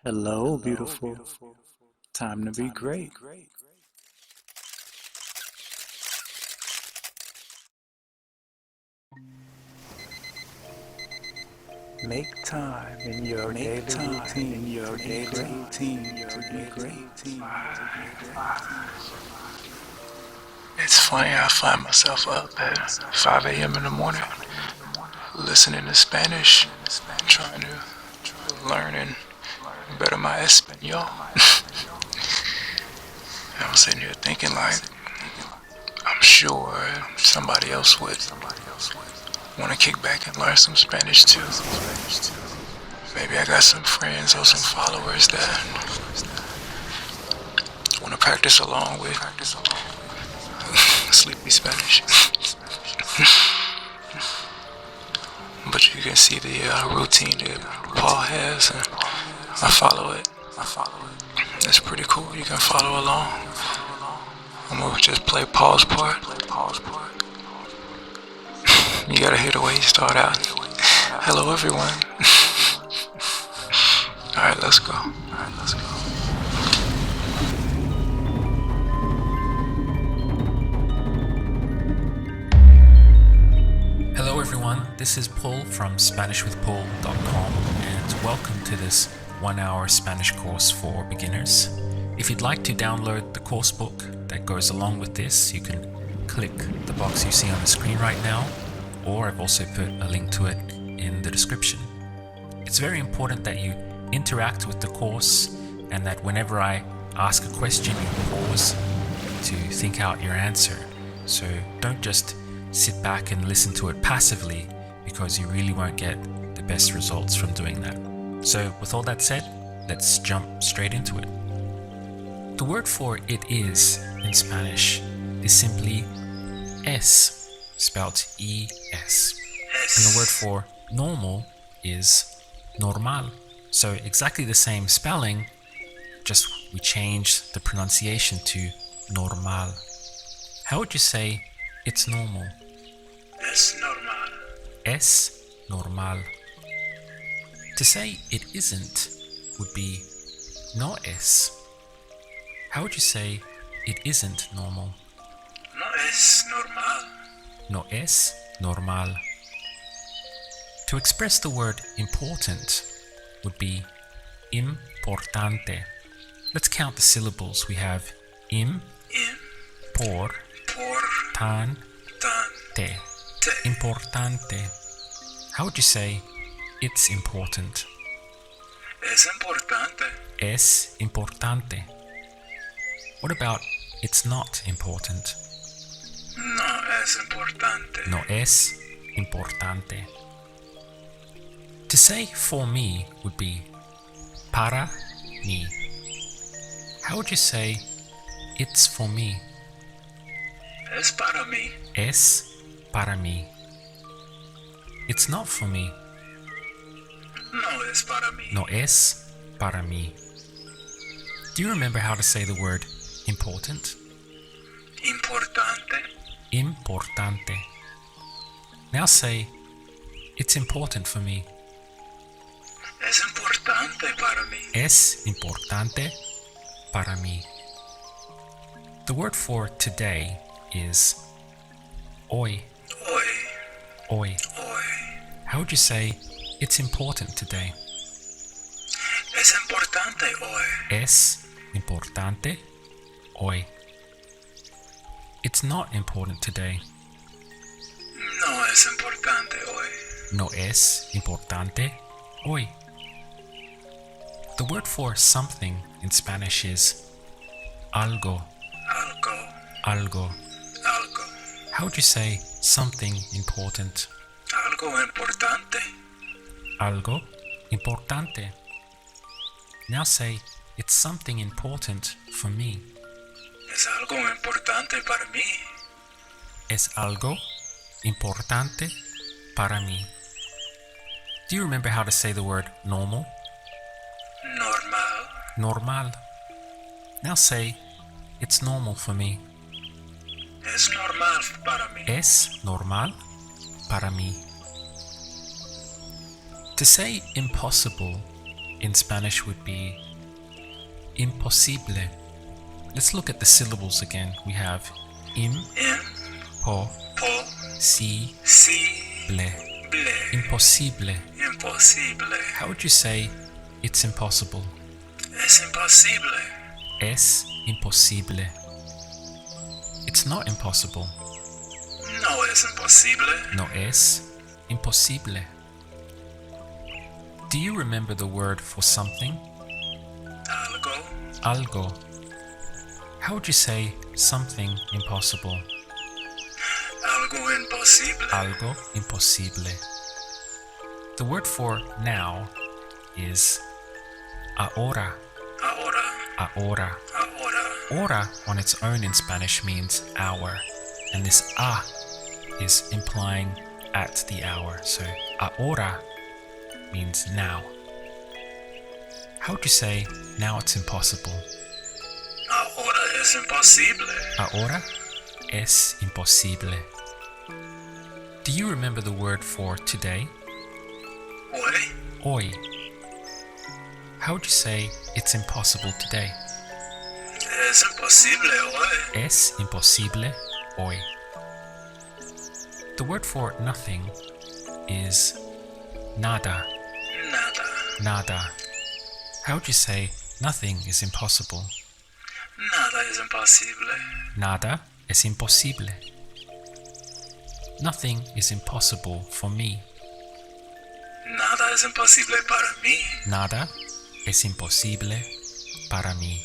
Hello, beautiful. Time to be great. Make time in your daily routine to be great. It's funny, I find myself up at 5 a.m. in the morning listening to Spanish, trying to learn and better my Espanol. I was sitting here thinking, like, I'm sure somebody else would want to kick back and learn some Spanish too. Maybe I got some friends or some followers that want to practice along with sleepy Spanish. But you can see the routine that Paul has, and I follow it. It's pretty cool. You can follow along. I'm gonna just play Paul's part. You gotta hear the way you start out. Hello, everyone. All right, let's go. Hello everyone, this is Paul from SpanishWithPaul.com and welcome to this 1-hour Spanish course for beginners. If you'd like to download the course book that goes along with this, you can click the box you see on the screen right now, or I've also put a link to it in the description. It's very important that you interact with the course and that whenever I ask a question, you pause to think out your answer. So don't just sit back and listen to it passively, because you really won't get the best results from doing that. So with all that said, let's jump straight into it. The word for it is in Spanish is simply es, spelled E-S. And the word for normal is normal. So exactly the same spelling, just we change the pronunciation to normal. How would you say it's normal? Es normal. Es normal. To say it isn't would be no es. How would you say it isn't normal? No es normal. No es normal. To express the word important would be importante. Let's count the syllables. We have im, por, tan, te. Importante. How would you say it's important? Es importante. Es importante. What about it's not important? No es importante. No es importante. To say for me would be para mí. How would you say it's for me? Es para mí. Es para mí. It's not for me. No es para mí. No es para mí. Do you remember how to say the word important? Importante. Importante. Now say, it's important for me. Es importante para mí. Es importante para mí. The word for today is hoy. Hoy. How would you say it's important today? Es importante hoy. Es importante hoy. It's not important today. No es importante hoy. No es importante hoy. The word for something in Spanish is algo. Algo. How would you say something important? Algo importante. Algo importante. Now say, it's something important for me. Es algo importante para mí. Es algo importante para mí. Do you remember how to say the word normal? Normal. Now say, it's normal for me. Es normal para mí. Es normal para mí. To say impossible in Spanish would be imposible. Let's look at the syllables again. We have imposible. Imposible. Imposible. How would you say it's impossible? Es imposible. Es imposible. It's not impossible. No es imposible. No es imposible. Do you remember the word for something? Algo. Algo. How would you say something impossible? Algo imposible. Algo imposible. The word for now is ahora. Ahora. Ahora. Ahora. Hora on its own in Spanish means hour, and this is implying at the hour. So ahora means now. How would you say now it's impossible? Ahora es imposible. Ahora es imposible. Do you remember the word for today? Hoy. Hoy. How would you say it's impossible today? Es imposible hoy. Es imposible hoy. The word for nothing is nada. Nada. Nada. How would you say nothing is impossible? Nada es imposible. Nada es imposible. Nothing is impossible for me. Nada es imposible para mí. Nada es imposible para mí.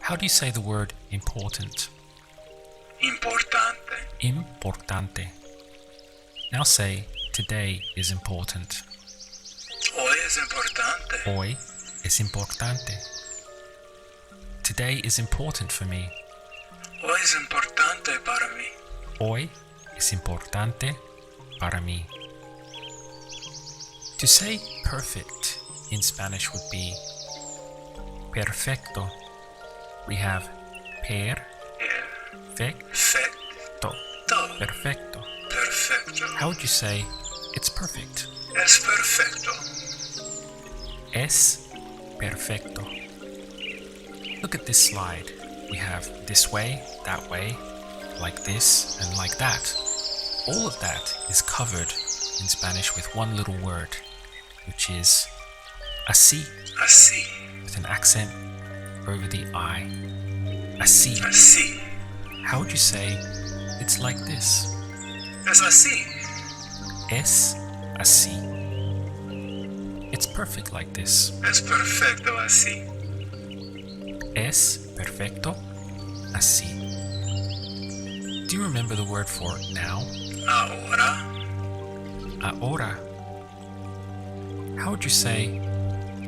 How do you say the word important? Importante. Importante. Now say today is important. Hoy es importante. Hoy es importante. Today is important for me. Hoy es importante para mí. Hoy es importante para mí. To say perfect in Spanish would be perfecto. We have perfecto. Perfecto. Perfecto. Perfecto. How would you say it's perfect? Es perfecto. Es perfecto. Look at this slide. We have this way, that way, like this, and like that. All of that is covered in Spanish with one little word, which is así, Así. with an accent over the I. Así. Así. How would you say it's like this? Es así. Es así. It's perfect like this. Es perfecto así. Es perfecto así. Do you remember the word for now? Ahora. Ahora. How would you say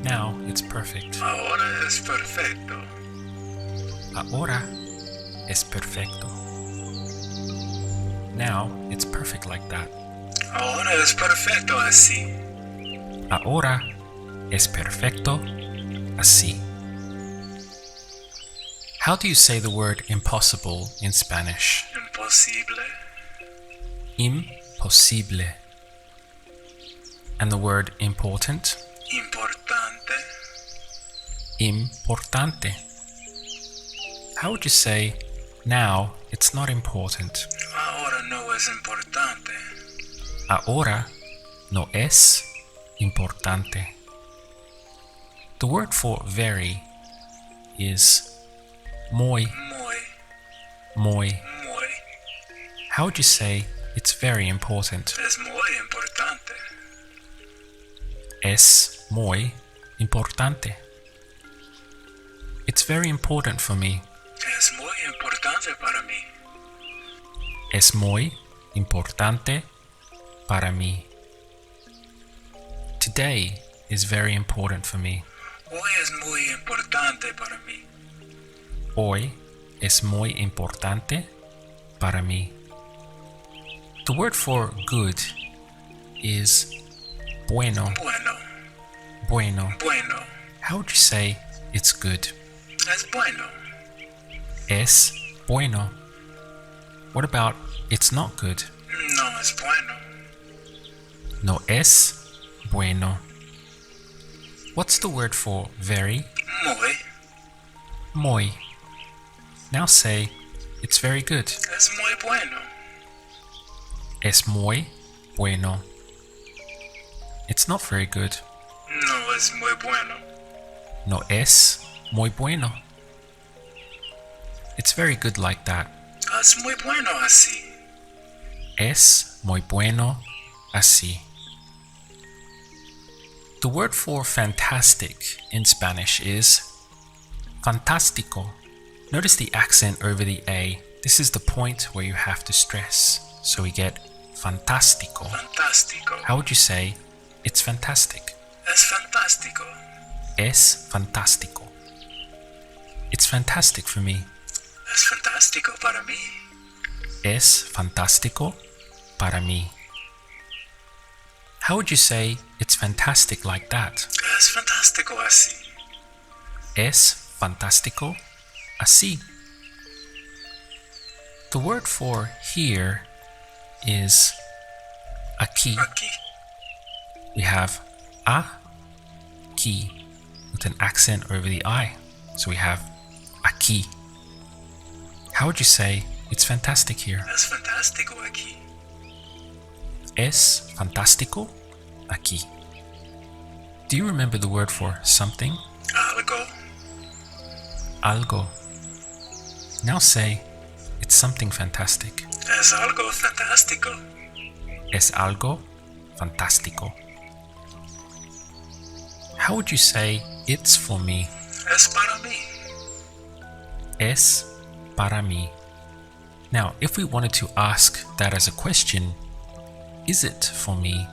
now it's perfect? Ahora es perfecto. Ahora es perfecto. Now it's perfect like that. Ahora es perfecto así. Ahora es perfecto así. How do you say the word impossible in Spanish? Imposible. Imposible. And the word important? Importante. Importante. How would you say now it's not important? Ahora no es importante. Ahora no es importante. The word for very is muy. Muy. How would you say it's very important? Es muy importante. Es muy importante. It's very important for me. Es muy importante para mí. Es muy importante para mí. Today is very important for me. Hoy es muy importante para mí. Hoy es muy importante para mí. The word for good is bueno. Bueno. How would you say it's good? Es bueno. Es bueno. What about it's not good? No es bueno. No es bueno. What's the word for very? Muy. Muy. Now say, it's very good. Es muy bueno. Es muy bueno. It's not very good. No es muy bueno. No es muy bueno. It's very good like that. Es muy bueno así. Es muy bueno así. The word for fantastic in Spanish is fantástico. Notice the accent over the A. This is the point where you have to stress. So we get fantástico. Fantástico. How would you say it's fantastic? Es fantástico. Es fantástico. It's fantastic for me. Es fantástico para mí. Es fantástico para mí. How would you say it's fantastic like that? Es fantástico así. Es fantástico así. The word for here is aquí. Aquí. We have aquí with an accent over the I. So we have aquí. How would you say it's fantastic here? Es fantástico aquí. Es fantástico aquí. Do you remember the word for something? Algo. Algo. Now say, it's something fantastic. Es algo fantástico. Es algo fantástico. How would you say it's for me? Es para mí. Es para mí. Now, if we wanted to ask that as a question, is it for me?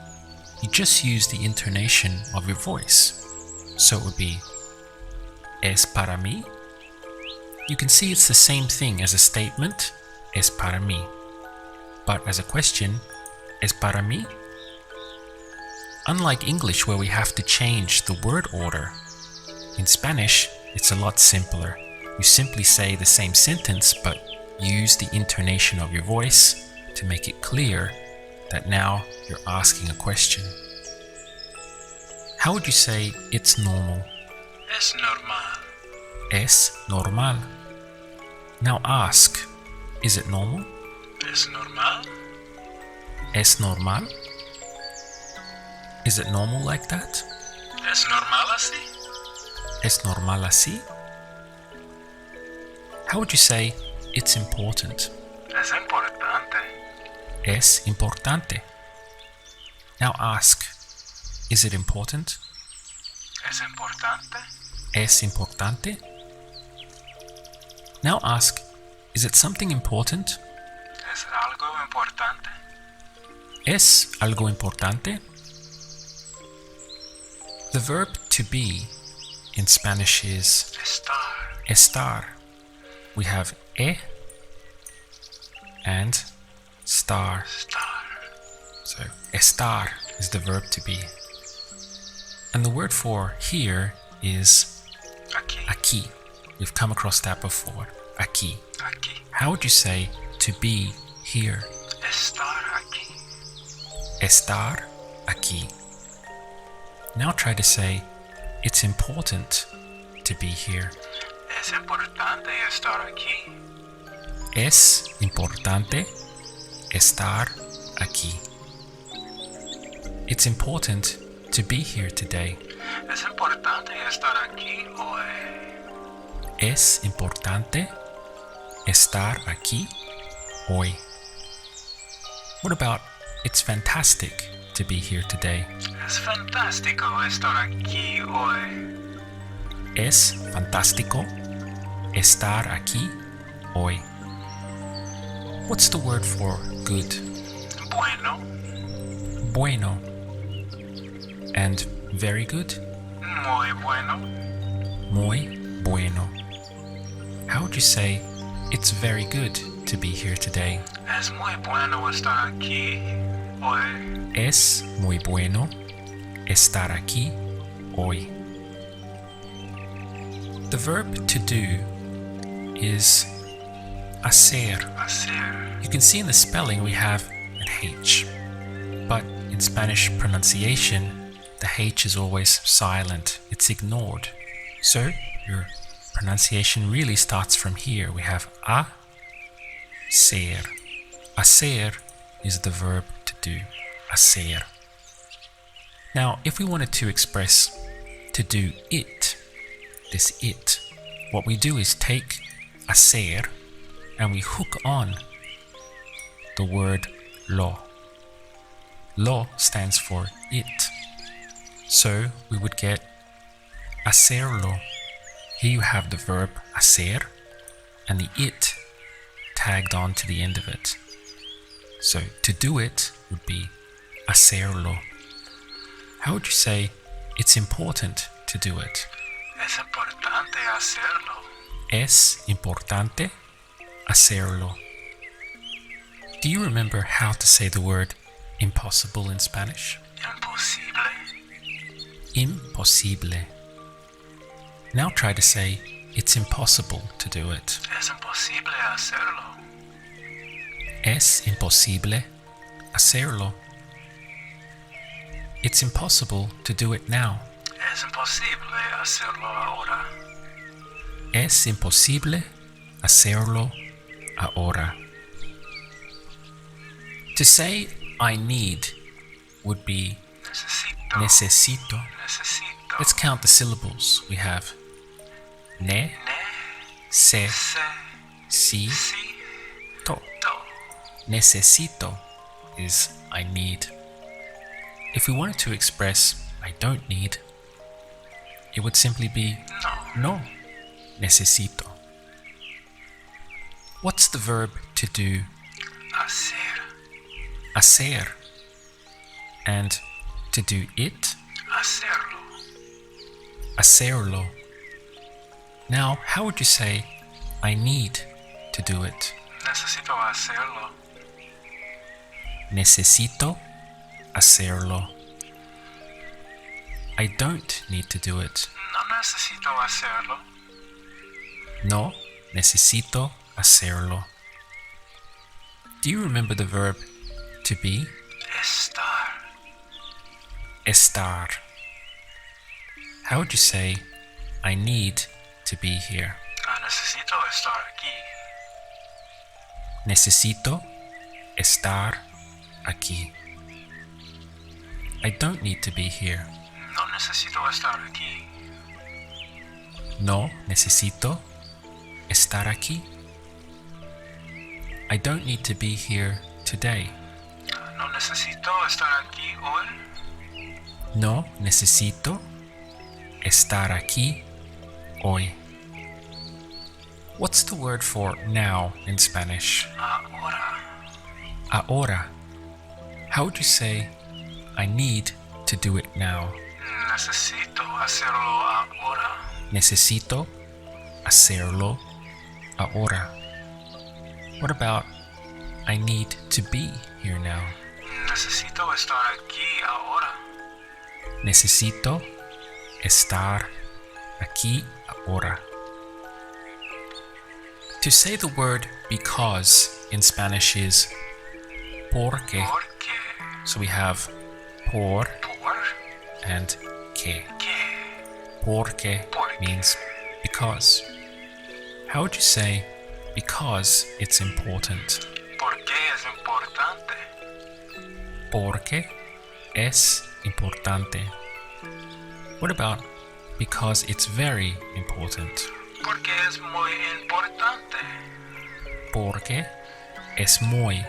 You just use the intonation of your voice. So it would be, es para mí? You can see it's the same thing as a statement, es para mí. But as a question, es para mí? Unlike English where we have to change the word order, in Spanish, it's a lot simpler. You simply say the same sentence, but use the intonation of your voice to make it clear that now you're asking a question. How would you say it's normal? Es normal. Es normal. Now ask, is it normal? Es normal. Es normal? Is it normal like that? Es normal así. Es normal así? How would you say it's important? Es importante. Es importante. Now ask, is it important? Es importante. Es importante? Now ask, is it something important? Es algo importante. ¿Es algo importante? The verb to be in Spanish is Estar. estar. We have and star. Estar. So estar is the verb to be. And the word for here is Aquí. aquí. We've come across that before. Aquí. Aquí. How would you say to be here? Estar aquí. Estar aquí. Now try to say it's important to be here. Es importante estar aquí. Es importante estar aquí. It's important to be here today. Es importante estar aquí hoy. Es importante estar aquí hoy. What about it's fantastic to be here today? Es fantástico estar aquí hoy. Es fantástico estar aquí hoy. What's the word for good? Bueno. Bueno. And very good? Muy bueno. Muy bueno. How would you say it's very good to be here today? Es muy bueno estar aquí hoy. Es muy bueno estar aquí hoy. The verb to do is hacer. Hacer. You can see in the spelling we have an H, but in Spanish pronunciation the H is always silent, it's ignored. So your pronunciation really starts from here. We have a, ser. Hacer is the verb to do. Hacer. Now, if we wanted to express to do it, this it, what we do is take hacer and we hook on the word lo. Lo stands for it. So we would get hacerlo. Here you have the verb hacer and the it tagged on to the end of it. So to do it would be hacerlo. How would you say it's important to do it? Es importante hacerlo. Es importante hacerlo. Do you remember how to say the word impossible in Spanish? Imposible. Imposible. Now try to say it's impossible to do it. Es imposible hacerlo. Es imposible hacerlo. It's impossible to do it now. Es imposible hacerlo ahora. Es imposible hacerlo ahora. To say I need would be Necesito. necesito. Necesito. Let's count the syllables. We have ne, Ne, se, se, si, si, to. to. Necesito is I need. If we wanted to express I don't need, it would simply be No. no necesito. What's the verb to do? Hacer. Hacer. And to do it? Hacerlo. Hacerlo. Now, how would you say I need to do it? Necesito hacerlo. Necesito hacerlo. I don't need to do it. No necesito hacerlo. No necesito hacerlo. Do you remember the verb to be? Estar. Estar. How would you say I need to be here? Necesito estar aquí. Necesito estar aquí. I don't need to be here. No necesito estar aquí. No necesito estar aquí. I don't need to be here today. No necesito estar aquí hoy. No necesito estar aquí hoy. What's the word for now in Spanish? Ahora. Ahora. How would you say I need to do it now? Necesito hacerlo ahora. Necesito hacerlo ahora. What about I need to be here now? Necesito estar aquí ahora. Necesito estar aquí ahora. To say the word because in Spanish is porque. Porque. So we have por Por. and que. Que. Porque Porque. means because. How would you say because it's important? Porque es importante. Porque es importante. What about because it's very important? Porque es muy importante. Porque es muy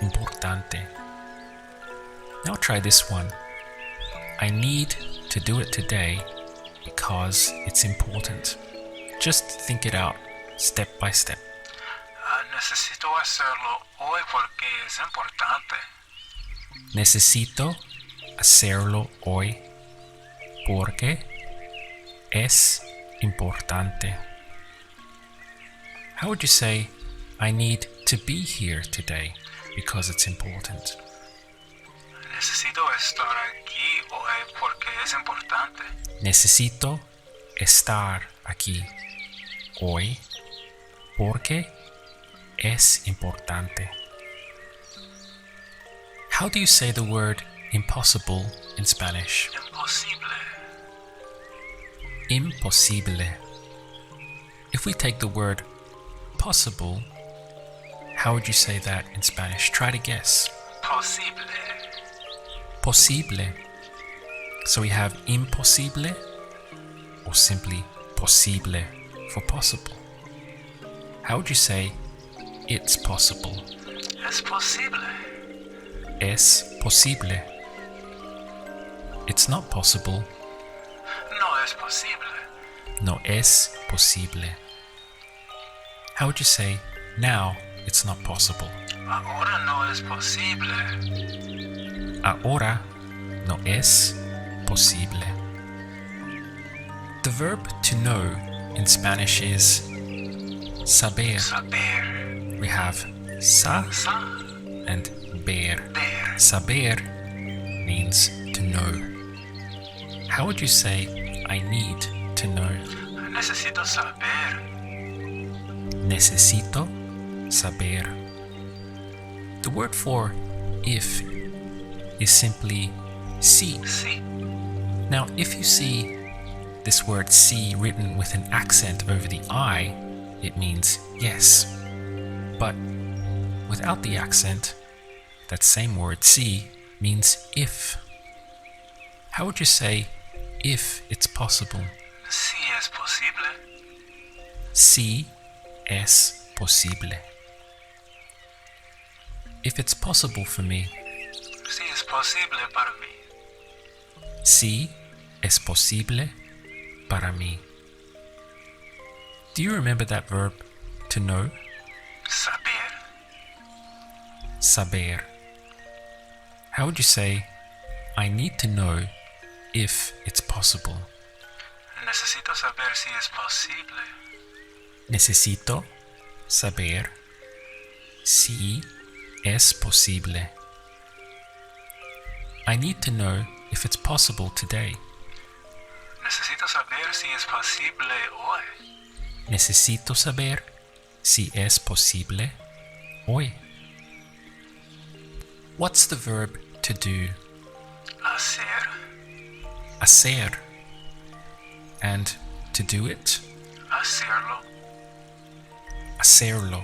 importante. Now try this one. I need to do it today because it's important. Just think it out step by step. Necesito hacerlo hoy porque es importante. Necesito hacerlo hoy porque es importante. How would you say I need to be here today because it's important? Necesito estar aquí hoy porque es importante. Necesito estar aquí hoy porque es importante. How do you say the word impossible in Spanish? Imposible. Imposible. If we take the word possible, how would you say that in Spanish? Try to guess. Posible. Posible. So we have imposible or simply posible for possible. How would you say it's possible? Es posible. Es posible. It's not possible. No es posible. No es posible. How would you say now it's not possible? Ahora no es posible. Ahora no es posible. The verb to know in Spanish is saber. Saber. We have sa Sa. and ber. Ver. Saber means to know. How would you say I need to know? Necesito saber. Necesito saber. The word for if is simply si. Sí. Now, if you see this word si written with an accent over the I, it means yes. But without the accent, that same word si means if. How would you say if it's possible? Sí es posible. Si es posible. If it's possible for me, Sí es posible para mí. si es posible para mí. Do you remember that verb to know? Saber. Saber. How would you say I need to know if it's possible? Necesito saber si es posible. Necesito saber si es posible. I need to know if it's possible today. Necesito saber si es posible hoy. Necesito saber si es posible hoy. What's the verb to do? Hacer. Hacer. And to do it? Hacerlo. Hacerlo.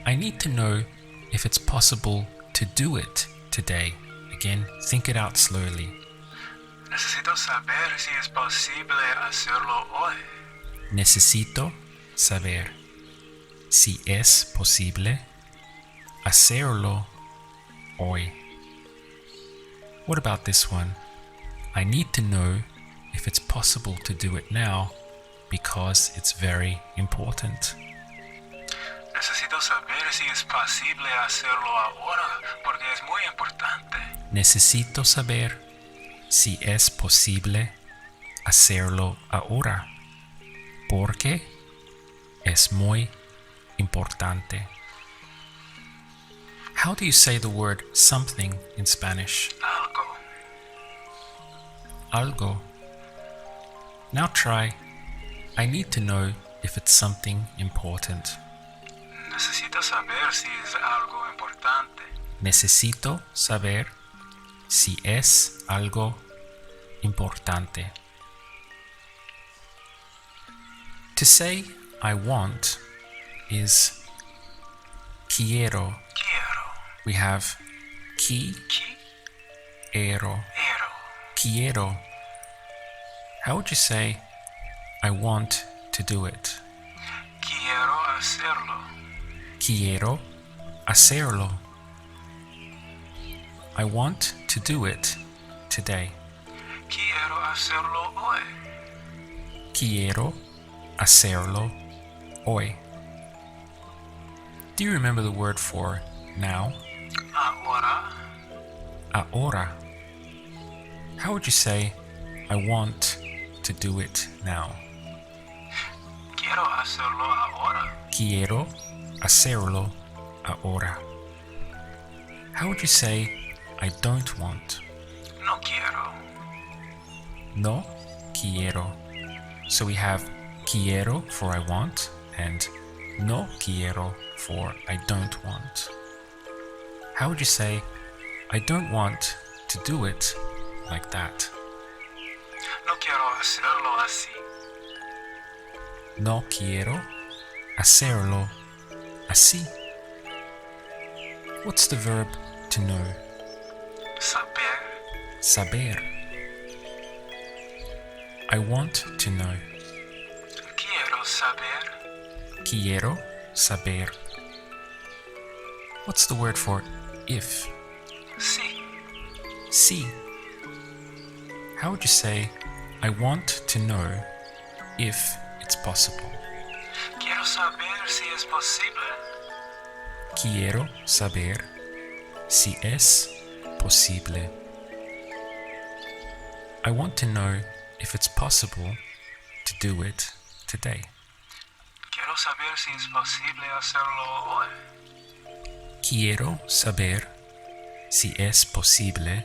I need to know if it's possible to do it today. Again, think it out slowly. Necesito saber si es posible hacerlo hoy. Necesito saber si es posible hacerlo hoy. What about this one? I need to know if it's possible to do it now because it's very important. Necesito saber si es posible hacerlo ahora porque es muy importante. Necesito saber si es posible hacerlo ahora porque es muy importante. How do you say the word something in Spanish? Algo. Algo. Now try, I need to know if it's something important. Necesito saber si es algo importante. Necesito saber si es algo importante. To say I want is quiero. Quiero. We have quiero. Quiero. Quiero. How would you say I want to do it? Quiero hacerlo. Quiero hacerlo. I want to do it today. Quiero hacerlo hoy. Quiero hacerlo hoy. Do you remember the word for now? Ahora. Ahora. How would you say I want to do it now? Quiero hacerlo ahora. Quiero hacerlo ahora. How would you say I don't want? No quiero. No quiero. So we have quiero for I want and no quiero for I don't want. How would you say I don't want to do it like that. No quiero hacerlo así. No quiero hacerlo así. What's the verb to know? Saber. Saber. I want to know. Quiero saber. Quiero saber. What's the word for if? Sí. Si. How would you say, I want to know if it's possible? Quiero saber si es posible. Quiero saber si es posible. I want to know if it's possible to do it today. Quiero saber si es posible hacerlo hoy. Quiero saber si es posible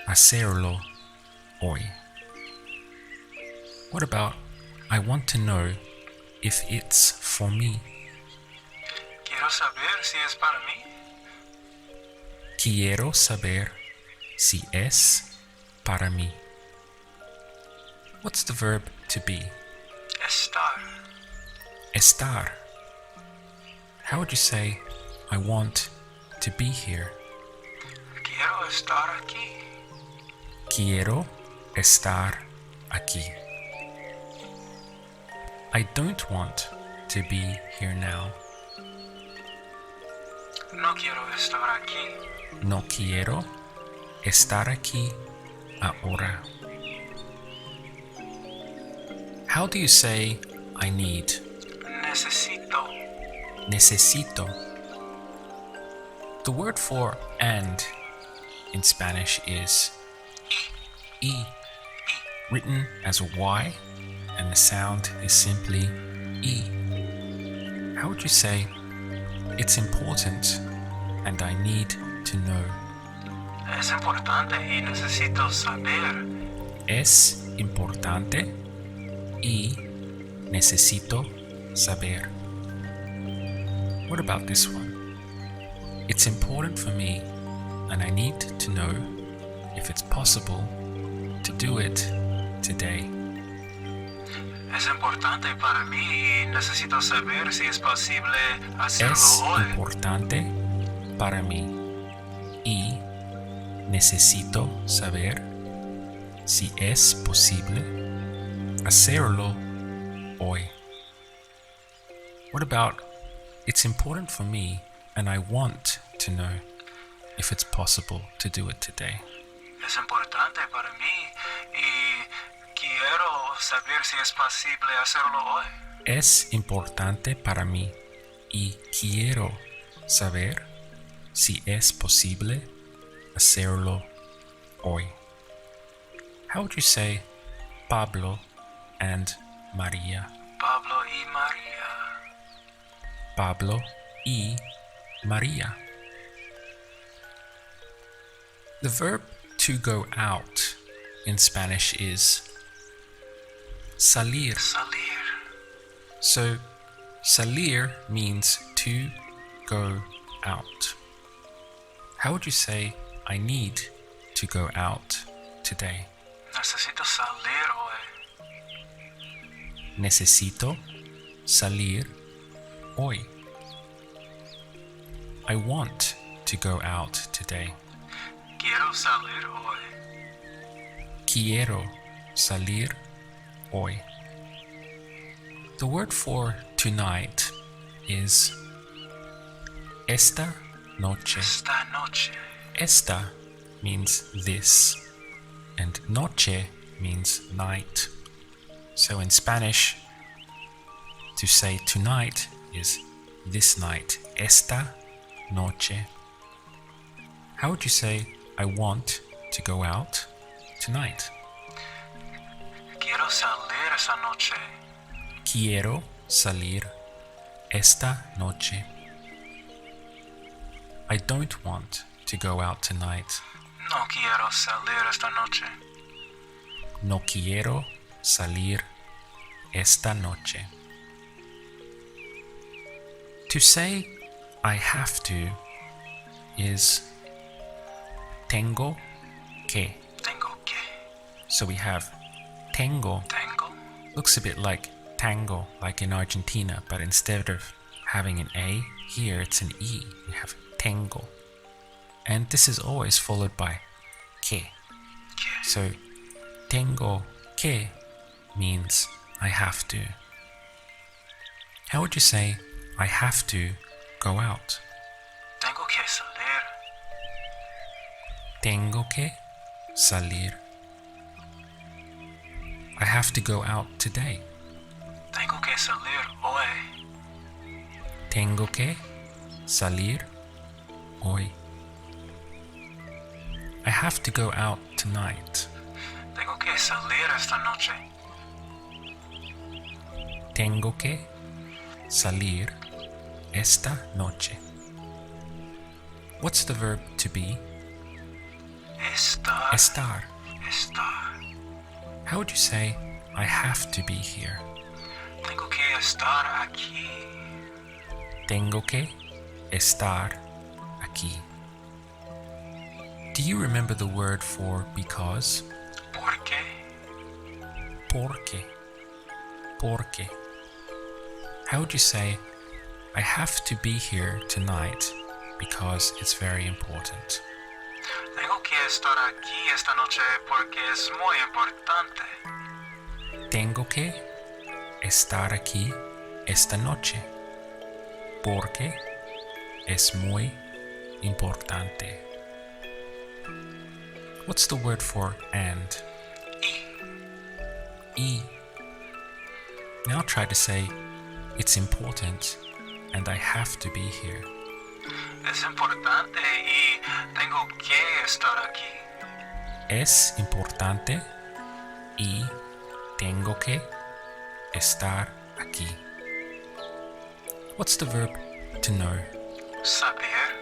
hacerlo hoy. What about, I want to know if it's for me? Quiero saber si es para mí. Quiero saber si es para mí. What's the verb to be? Estar. Estar. How would you say, I want to be here? Quiero estar aquí. Quiero estar aquí. I don't want to be here now. No quiero estar aquí. No quiero estar aquí ahora. How do you say I need? Necesito. Necesito. The word for and in Spanish is y, written as a Y, and the sound is simply E. How would you say, it's important and I need to know? Es importante y necesito saber. Es importante y necesito saber. What about this one? It's important for me and I need to know if it's possible to do it today. Es importante para mí y necesito saber si es posible hacerlo Es hoy. importante para mí y necesito saber si es posible hacerlo hoy. What about, it's important for me and I want to know if it's possible to do it today? Es importante para mí y quiero saber si es posible hacerlo hoy. Es importante para mí y quiero saber si es posible hacerlo hoy. How would you say Pablo and María? Pablo y María. Pablo y María. The verb to go out in Spanish is salir. Salir. So salir means to go out. How would you say I need to go out today? Necesito salir hoy. Necesito salir hoy. I want to go out today. Quiero salir hoy. Quiero salir hoy. The word for tonight is esta noche. Esta noche. Esta means this, and noche means night. So in Spanish, to say tonight is this night. Esta noche. How would you say I want to go out tonight? Quiero salir esa noche. Quiero salir esta noche. I don't want to go out tonight. No quiero salir esta noche. No quiero salir esta noche. To say I have to is tengo que. Tengo que. So we have tengo. Tengo. Looks a bit like tango, like in Argentina, but instead of having an A, here it's an E. We have tengo. And this is always followed by que. Que. So tengo que means I have to. How would you say I have to go out? Tengo que salir. Tengo que salir. I have to go out today. Tengo que salir hoy. Tengo que salir hoy. I have to go out tonight. Tengo que salir esta noche. Tengo que salir esta noche. What's the verb to be? Estar. Estar. Estar. How would you say I have to be here? Tengo que estar aquí. Tengo que estar aquí. Do you remember the word for because? Porque. Porque. Porque. How would you say I have to be here tonight because it's very important? Tengo que estar aquí esta noche porque es muy importante. Tengo que estar aquí esta noche porque es muy importante. What's the word for and? E. Now try to say it's important and I have to be here. Es importante y tengo que estar aquí. Es importante y tengo que estar aquí. What's the verb to know? Saber.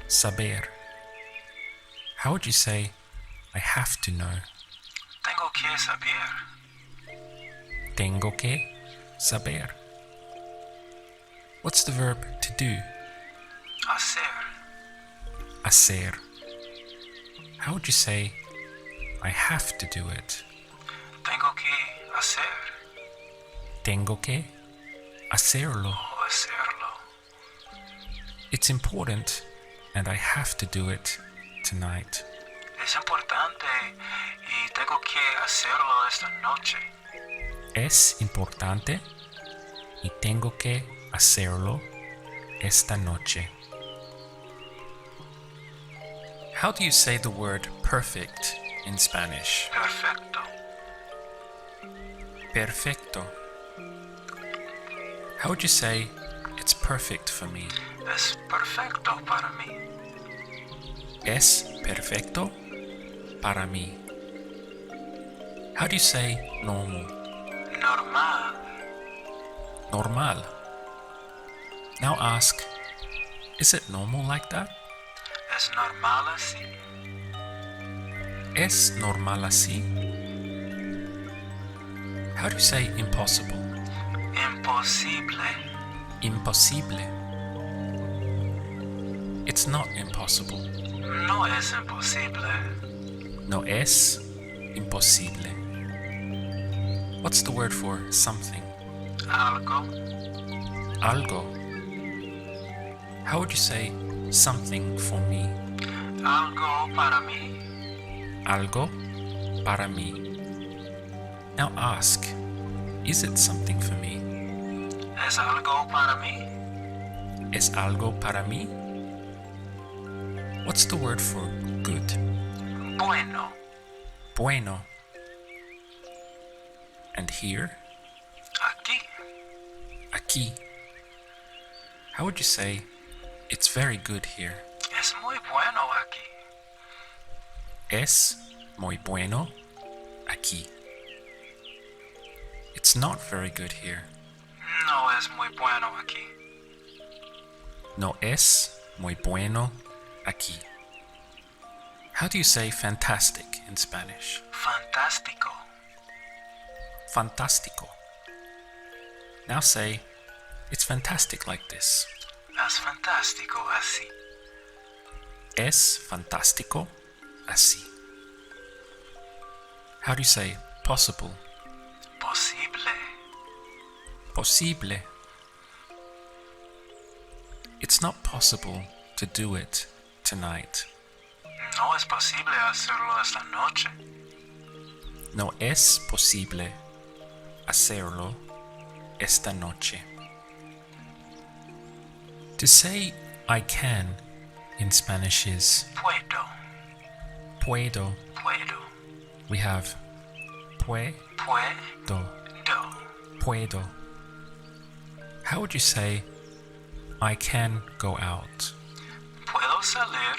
Saber. How would you say I have to know? Tengo que saber. Tengo que saber. What's the verb to do? Hacer. Hacer. How would you say I have to do it? Tengo que hacer. Tengo que hacerlo. O hacerlo. It's important and I have to do it tonight. Es importante y tengo que hacerlo esta noche. Es importante y tengo que hacerlo esta noche. How do you say the word perfect in Spanish? Perfecto. Perfecto. How would you say it's perfect for me? Es perfecto para mí. Es perfecto para mí. How do you say normal? Normal. Normal. Now ask, is it normal like that? Es normal así. Es normal así? How do you say impossible? Imposible. Imposible. It's not impossible. No es imposible. No es imposible. What's the word for something? Algo. Algo. How would you say something for me? Algo para mí. Algo para mí. Now ask, is it something for me? Es algo para mí. Es algo para mí? What's the word for good? Bueno. Bueno. And here? Aquí. Aquí. How would you say it's very good here? Es muy bueno aquí. Es muy bueno aquí. It's not very good here. No es muy bueno aquí. No es muy bueno aquí. How do you say fantastic in Spanish? Fantástico. Fantástico. Now say, it's fantastic like this. Es fantástico así. Es fantástico así. How do you say possible? Posible. Posible. It's not possible to do it tonight. No es posible hacerlo esta noche. No es posible hacerlo esta noche. To say I can in Spanish is Puedo. puedo. Puedo. We have puedo, Puedo. puedo. How would you say I can go out? Puedo salir.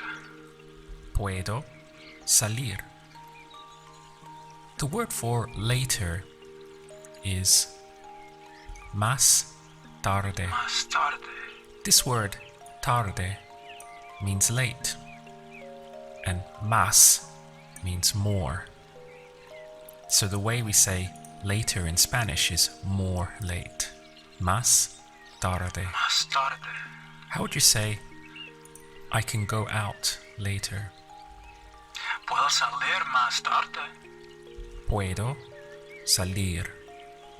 Puedo salir. The word for later is más tarde. Más tarde. This word tarde means late, and más means more. So the way we say later in Spanish is more late. Más tarde. Más tarde. How would you say I can go out later? Puedo salir más tarde. Puedo salir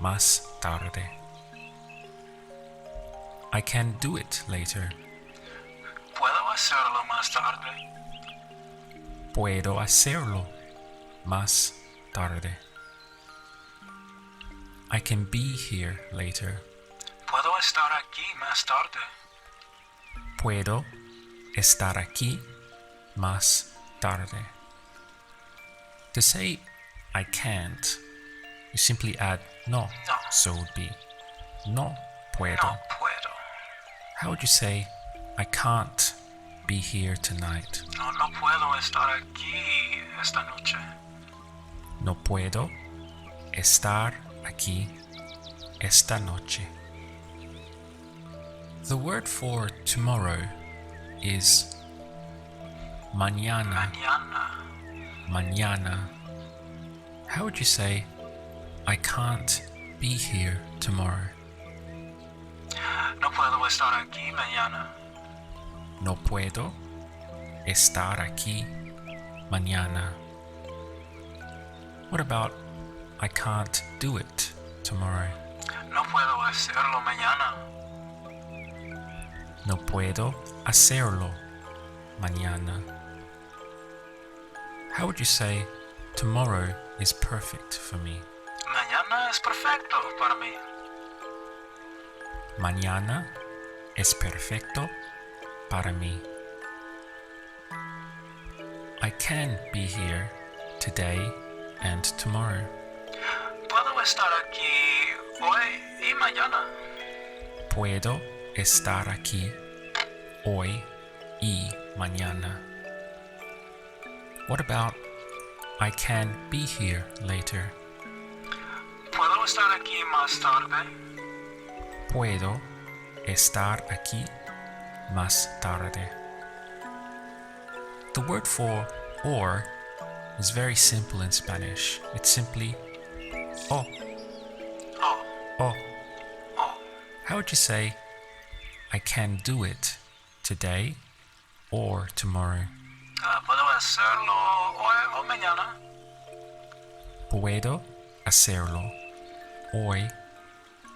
más tarde. I can do it later. Puedo hacerlo más tarde. Puedo hacerlo más tarde. I can be here later. Puedo estar aquí más tarde. Puedo estar aquí más tarde. To say I can't, you simply add no, No. so it would be no puedo. No puedo. How would you say I can't be here tonight? No puedo estar aquí esta noche. No puedo estar aquí esta noche. The word for tomorrow is mañana. Mañana. Mañana. How would you say I can't be here tomorrow? No puedo estar aquí mañana. No puedo estar aquí mañana. What about I can't do it tomorrow? No puedo hacerlo mañana. No puedo hacerlo mañana. How would you say tomorrow is perfect for me? Mañana es perfecto para mí. Mañana es perfecto para mí. I can be here today and tomorrow. Puedo estar aquí hoy y mañana. Puedo estar aquí hoy y mañana. What about I can be here later? Puedo estar aquí más tarde. Puedo estar aquí más tarde. The word for or is very simple in Spanish. It's simply o. Oh, O. oh. How would you say I can do it today or tomorrow? Puedo hacerlo hoy o mañana. Puedo hacerlo hoy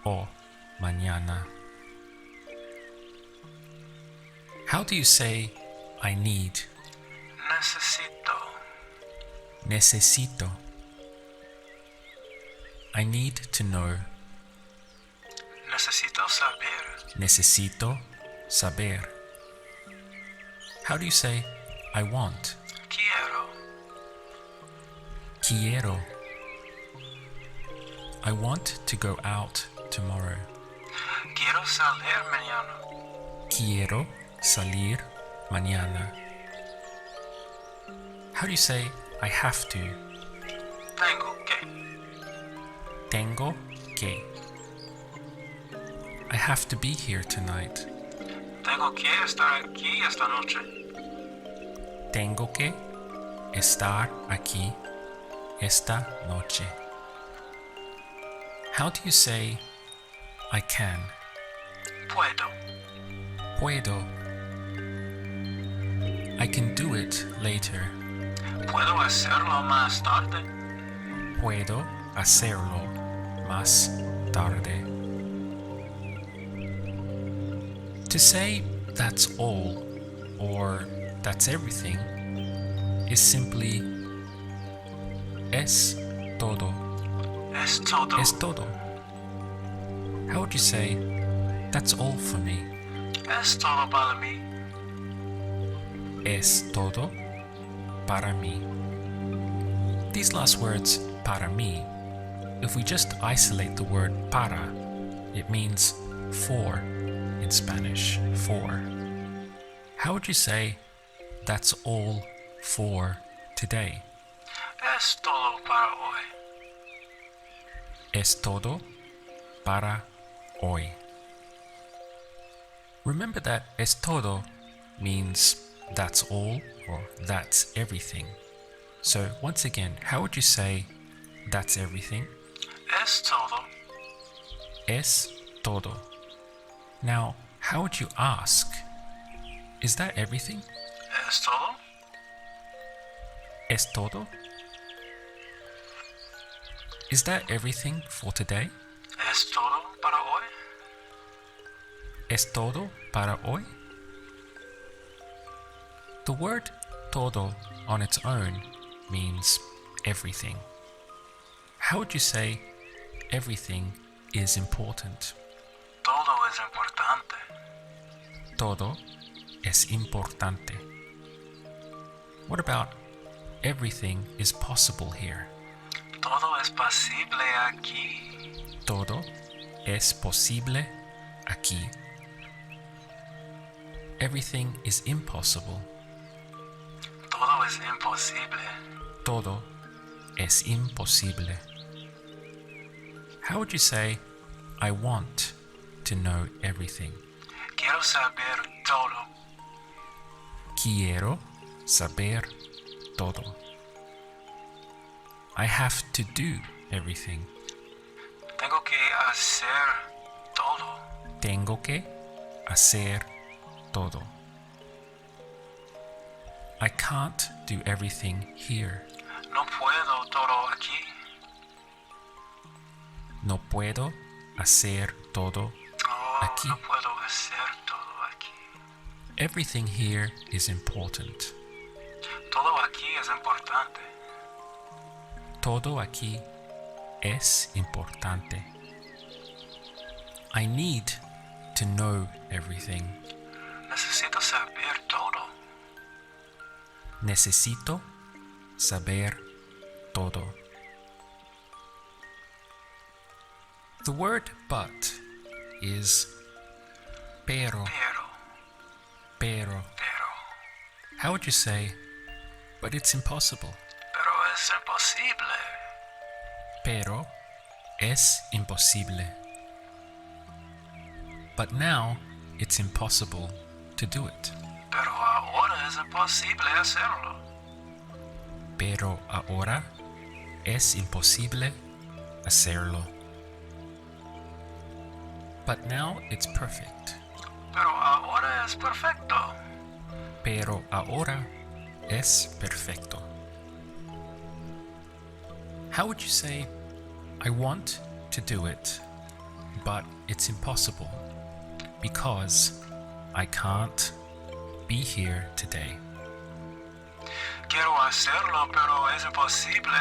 o mañana. How do you say I need? Necesito. Necesito. I need to know. Necesito saber. Necesito saber. How do you say I want? Quiero. Quiero. I want to go out tomorrow. Quiero salir mañana. Quiero salir mañana. How do you say I have to? Tengo que. Tengo que. I have to be here tonight. Tengo que estar aquí esta noche. Tengo que estar aquí esta noche. How do you say I can? Puedo. Puedo. I can do it later. Puedo hacerlo más tarde. Puedo hacerlo más tarde. To say that's all or that's everything is simply es todo. Es todo. Es todo. How would you say that's all for me? Es todo para mí. Es todo para mí. These last words, para mí, if we just isolate the word para, it means for in Spanish, for. How would you say that's all for today? Es todo para hoy. Es todo para hoy. Remember that es todo means that's all or that's everything. So once again, how would you say that's everything? Es todo. Es todo. Now, how would you ask? Is that everything? Es todo. Es todo? Is that everything for today? Es todo para hoy. ¿Es todo para hoy? The word todo on its own means everything. How would you say everything is important? Todo es importante. Todo es importante. What about everything is possible here? Todo es posible aquí. Todo es posible aquí. Everything is impossible. Todo es imposible. Todo es imposible. How would you say, I want to know everything? Quiero saber todo. Quiero saber todo. I have to do everything. Tengo que hacer todo. Tengo que hacer todo. I can't do everything here. No puedo todo aquí. No puedo hacer todo Oh, aquí. no puedo hacer todo aquí. Everything here is important. Todo aquí es importante. Todo aquí es importante. I need to know everything. Necesito saber todo. Necesito saber todo. The word but is pero. Pero. How would you say, but it's impossible? Pero es imposible. Pero es imposible. But now it's impossible to do it. Pero ahora es imposible hacerlo. Pero ahora es imposible hacerlo. But now it's perfect. Pero ahora es perfecto. Pero ahora es perfecto. How would you say, I want to do it, but it's impossible because I can't be here today? Quiero hacerlo, pero es imposible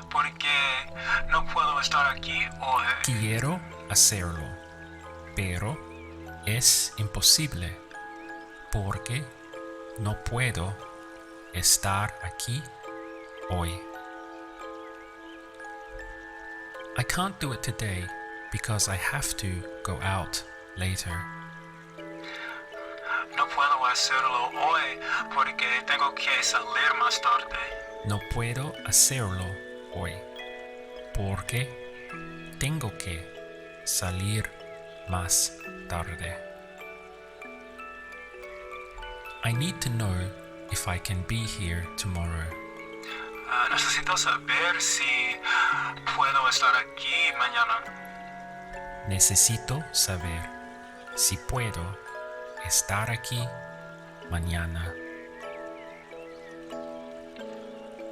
porque no puedo estar aquí hoy. Quiero hacerlo, pero es imposible porque no puedo estar aquí hoy. I can't do it today because I have to go out later. No puedo hacerlo hoy porque tengo que salir más tarde. No puedo hacerlo hoy porque tengo que salir más tarde. I need to know if I can be here tomorrow. Necesito saber si puedo estar aquí mañana. Necesito saber si puedo estar aquí mañana.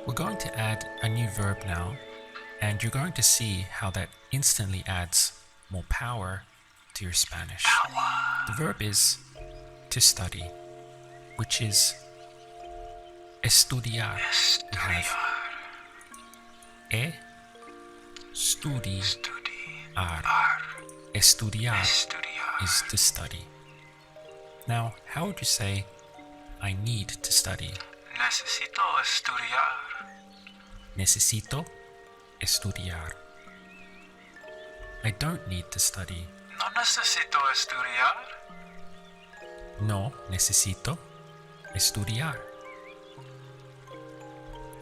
We're going to add a new verb now, and you're going to see how that instantly adds more power to your Spanish. The verb is to study, which is estudiar. We have estudiar. Estudiar is to study. Now, how would you say I need to study? Necesito estudiar. Necesito estudiar. I don't need to study. No necesito estudiar. No necesito estudiar.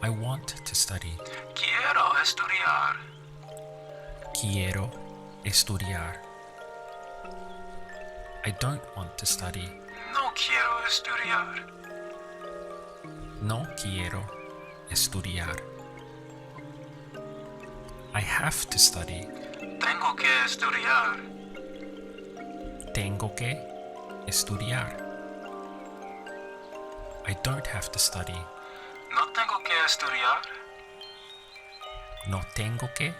I want to study. Quiero estudiar. Quiero estudiar. I don't want to study. No quiero estudiar. No quiero estudiar. I have to study. Tengo que estudiar. Tengo que estudiar. I don't have to study. No tengo que estudiar. No tengo que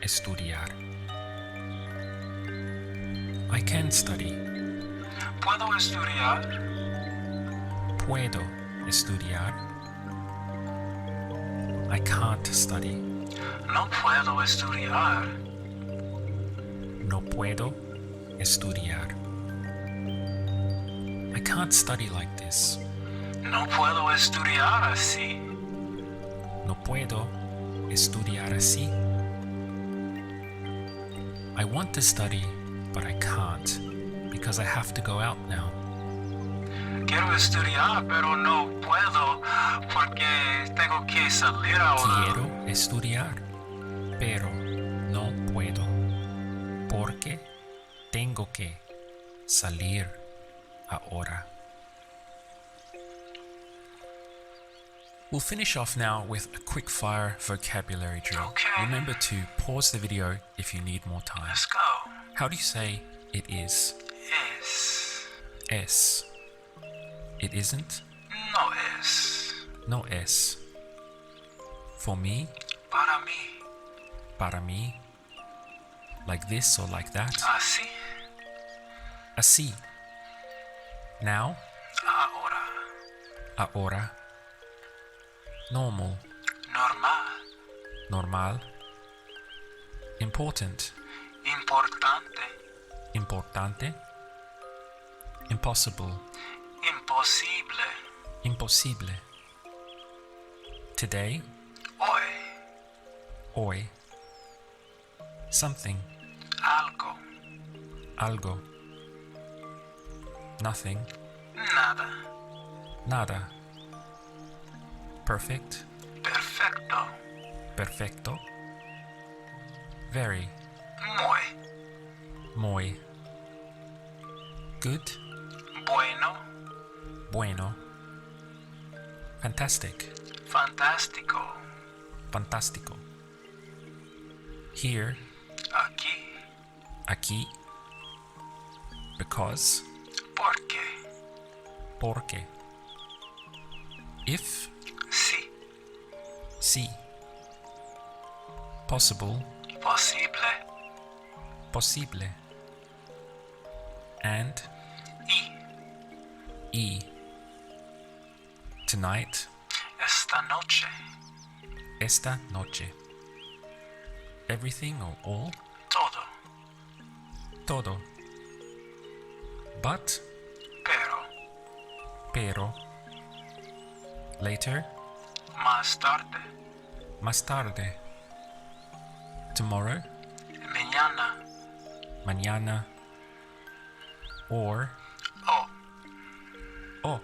estudiar. I can study. Puedo estudiar. Puedo estudiar. I can't study. No puedo estudiar. No puedo estudiar. I can't study like this. No puedo estudiar así. No puedo estudiar así. I want to study, but I can't because I have to go out now. Quiero estudiar, pero no puedo porque tengo que salir ahora. Quiero estudiar, pero no puedo porque tengo que salir ahora. We'll finish off now with a quick fire vocabulary drill. Okay. Remember to pause the video if you need more time. Let's go. How do you say it is? Es. Es. It isn't? No es. No es. For me? Para mí. Para mí? Like this or like that? Así. Así. Now? Ahora. Ahora. Normal. Normal. Normal. Important. Importante. Importante. Impossible. Imposible. Imposible. Today. Hoy. Hoy. Something. Algo. Algo. Nothing. Nada. Nada. Perfect. Perfecto. Perfecto. Very. Muy. Muy. Good. Bueno. Bueno. Fantastic. Fantástico. Fantástico. Here. Aquí. Aquí. Because. Porque. Porque. If. Sí. Si. Possible. Posible. Posible. And. Y. Tonight. Esta noche. Esta noche. Everything or all. Todo. Todo. But. Pero. Later. Más tarde. Más tarde. Tomorrow. Mañana. Mañana. Or. O. Oh.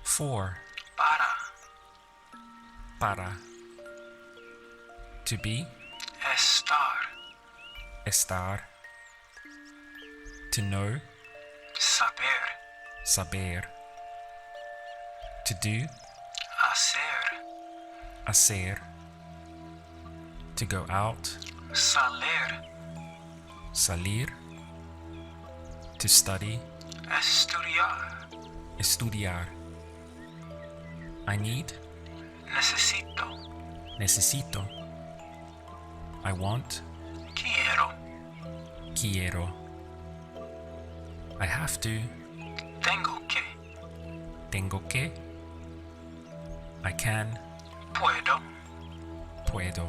For. Para. To be. Estar. Estar. To know. Saber. Saber. To do. Hacer. Hacer. To go out. Salir. Salir. To study. Estudiar. Estudiar. I need. Necesito. Necesito. I want. Quiero. Quiero. I have to. Tengo que. Tengo que. I can. Puedo. Puedo.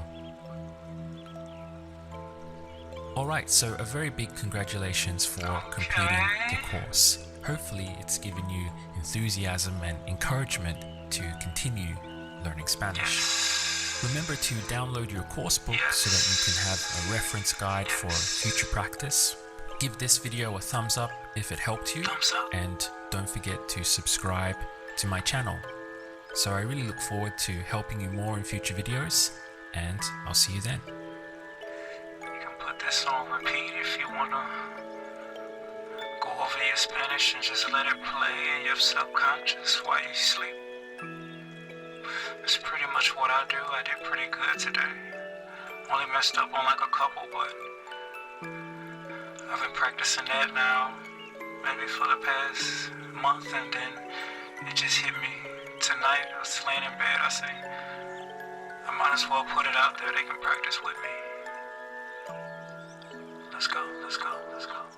Alright, so a very big congratulations for completing the course. Hopefully it's given you enthusiasm and encouragement to continue learning Spanish. Remember to download your course book so that you can have a reference guide for future practice. Give this video a thumbs up if it helped you, and don't forget to subscribe to my channel. So I really look forward to helping you more in future videos, and I'll see you then. You can put this on repeat if you want to go over your Spanish and just let it play in your subconscious while you sleep. That's pretty much what I do. I did pretty good today. Only messed up on like a couple, but I've been practicing that now maybe for the past month, and then it just hit me tonight. I was laying in bed. I said, I might as well put it out there. They can practice with me. Let's go, let's go, let's go.